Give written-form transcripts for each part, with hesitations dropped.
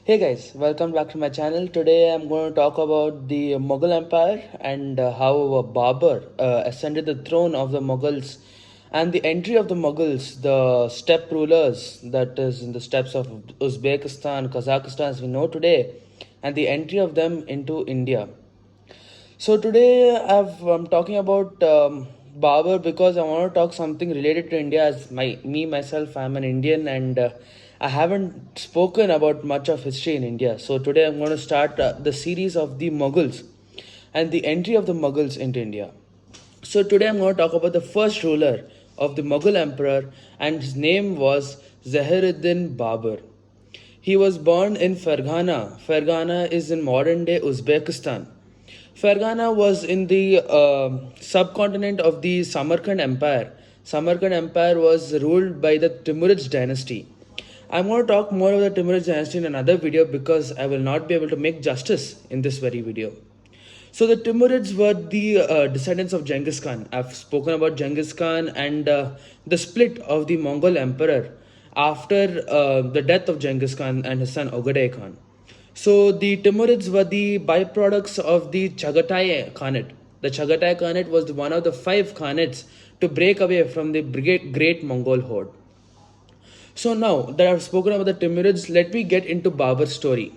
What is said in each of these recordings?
Hey guys, welcome back to my channel. Today I'm going to talk about the Mughal Empire and how Babar ascended the throne of the Mughals and the entry of the Mughals, the steppe rulers, that is in the steppes of Uzbekistan, Kazakhstan as we know today, and the entry of them into India. So today I'm talking about Babur because I want to talk something related to India. As myself, I'm an Indian, and I haven't spoken about much of history in India. So today I'm going to start the series of the Mughals and the entry of the Mughals into India. So today I'm going to talk about the first ruler of the Mughal emperor, and his name was ZAHIR-UD-DIN-BABUR. He was born in Fergana. Fergana is in modern day Uzbekistan. Fergana was in the subcontinent of the Samarkand Empire. Samarkand Empire was ruled by the Timurids dynasty. I'm going to talk more about the Timurids dynasty in another video because I will not be able to make justice in this very video. So the Timurids were the descendants of Genghis Khan. I've spoken about Genghis Khan and the split of the Mongol emperor after the death of Genghis Khan and his son Ogedei Khan. So the Timurids were the byproducts of the Chagatai Khanate. The Chagatai Khanate was one of the 5 Khanates to break away from the great Mongol horde. So now that I've spoken about the Timurids, let me get into Babur's story.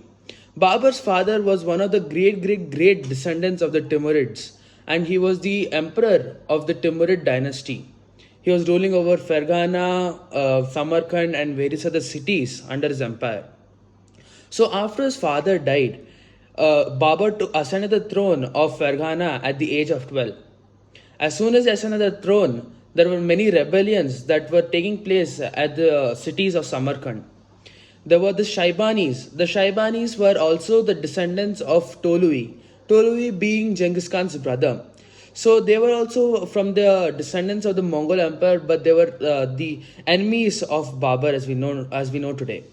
Babur's father was one of the great descendants of the Timurids, and he was the emperor of the Timurid dynasty. He was ruling over Fergana, Samarkand and various other cities under his empire. So after his father died, Babur ascended the throne of Fergana at the age of 12. As soon as he ascended the throne, there were many rebellions that were taking place at the cities of Samarkand. There were the Shaibanis. The Shaibanis were also the descendants of Tolui. Tolui being Genghis Khan's brother. So they were also from the descendants of the Mongol Empire, but they were the enemies of Babur as we know today.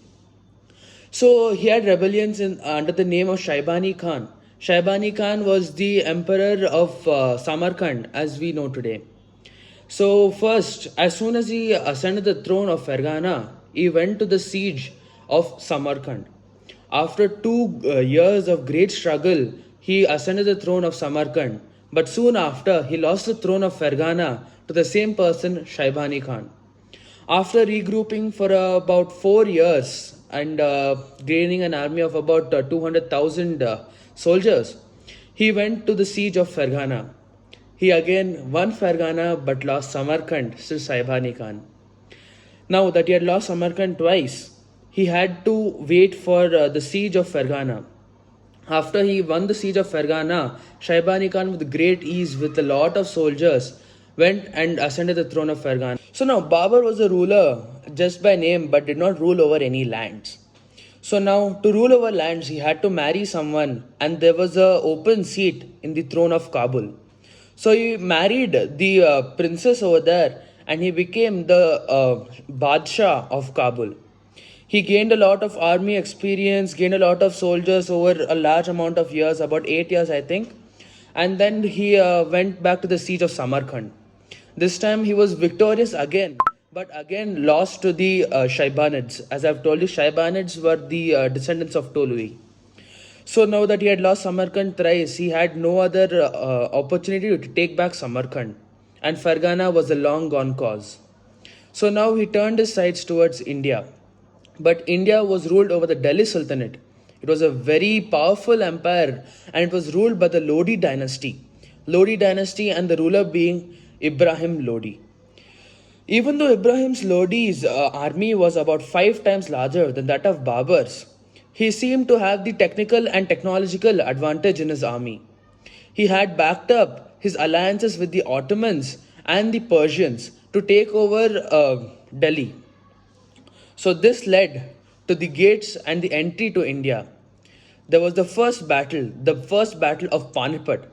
So he had rebellions under the name of Shaibani Khan. Shaibani Khan was the emperor of Samarkand as we know today. So first, as soon as he ascended the throne of Fergana, he went to the siege of Samarkand. After 2 years of great struggle, he ascended the throne of Samarkand. But soon after, he lost the throne of Fergana to the same person, Shaibani Khan. After regrouping for about 4 years and gaining an army of about 200,000 soldiers, he went to the siege of Fergana. He again won Fergana but lost Samarkand to Shaibani Khan. Now that he had lost Samarkand twice, he had to wait for the siege of Fergana. After he won the siege of Fergana, Shaibani Khan with great ease with a lot of soldiers went and ascended the throne of Fergana. So now Babur was a ruler just by name but did not rule over any lands. So now to rule over lands he had to marry someone, and there was a open seat in the throne of Kabul. So he married the princess over there and he became the Badshah of Kabul. He gained a lot of army experience, gained a lot of soldiers over a large amount of years, about 8 years I think. And then he went back to the siege of Samarkand. This time he was victorious again, but again lost to the Shaibanids. As I've told you, Shaibanids were the descendants of Tolui. So now that he had lost Samarkand thrice, he had no other opportunity to take back Samarkand. And Fergana was a long gone cause. So now he turned his sights towards India. But India was ruled over the Delhi Sultanate. It was a very powerful empire and it was ruled by the Lodi dynasty. Lodi dynasty and the ruler being Ibrahim Lodi. Even though Ibrahim's Lodi's army was about 5 times larger than that of Babur's, he seemed to have the technical and technological advantage in his army. He had backed up his alliances with the Ottomans and the Persians to take over Delhi. So this led to the gates and the entry to India. There was the first battle of Panipat.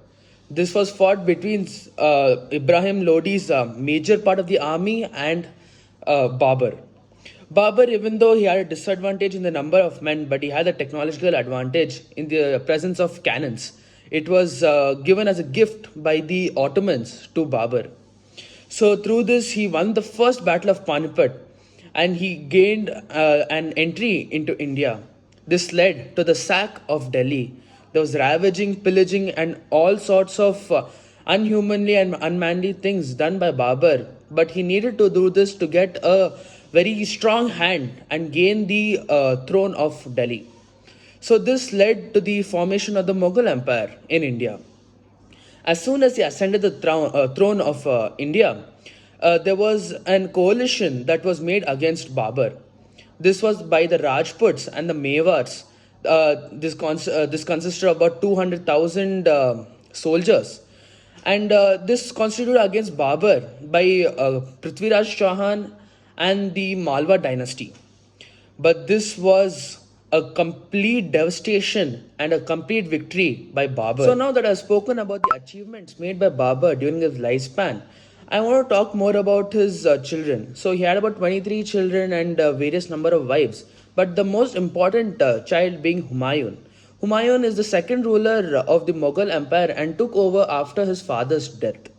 This was fought between Ibrahim Lodi's major part of the army and Babur. Babur, even though he had a disadvantage in the number of men, but he had a technological advantage in the presence of cannons. It was given as a gift by the Ottomans to Babur. So through this, he won the first battle of Panipat and he gained an entry into India. This led to the sack of Delhi. There was ravaging, pillaging, and all sorts of unhumanly and unmanly things done by Babar. But he needed to do this to get a very strong hand and gain the throne of Delhi. So this led to the formation of the Mughal Empire in India. As soon as he ascended the throne of India, there was an coalition that was made against Babar. This was by the Rajputs and the Mewars. This consisted of about 200,000 soldiers. And this constituted against Babar by Prithviraj Chauhan and the Malwa dynasty. But this was a complete devastation and a complete victory by Babar. So now that I've spoken about the achievements made by Babar during his lifespan, I want to talk more about his children. So he had about 23 children and various number of wives. But the most important child being Humayun. Humayun is the second ruler of the Mughal Empire and took over after his father's death.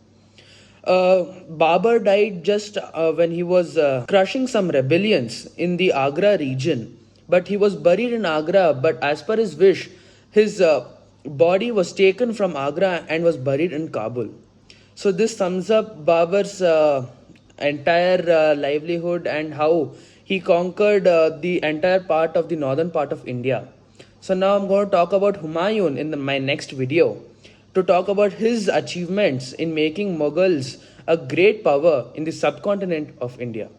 Babar died just when he was crushing some rebellions in the Agra region. But he was buried in Agra, but as per his wish, his body was taken from Agra and was buried in Kabul. So this sums up Babar's entire livelihood and how he conquered the entire part of the northern part of India. So now I'm going to talk about Humayun in my next video to talk about his achievements in making Mughals a great power in the subcontinent of India.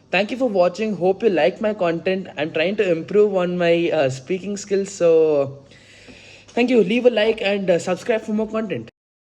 Thank you for watching. Hope you like my content. I'm trying to improve on my speaking skills. So thank you. Leave a like and subscribe for more content.